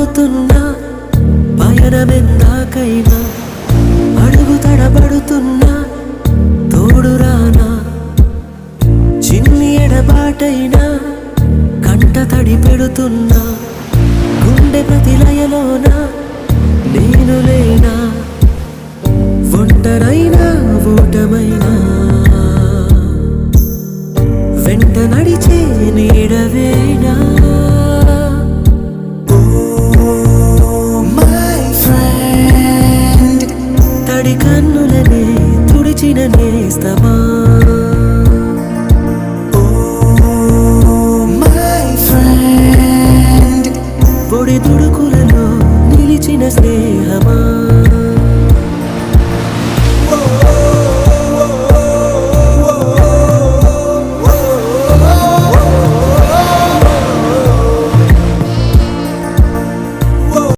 పడిపోతున్నా పయనమెందాకైనా అడుగు తడబడుతున్నా తోడురానా చిన్ని ఎడబాటైనా కంట తడి పెడుతున్నా గుండె ప్రతిలయలోన నేను లేనా ఒంటరైనా ఓటమైనా వెంట నడిచే నీడవేనా తడి కన్నులనే తుడిచిన నేస్తమా పొడి తుడుకులలో నిలిచిన స్నేహ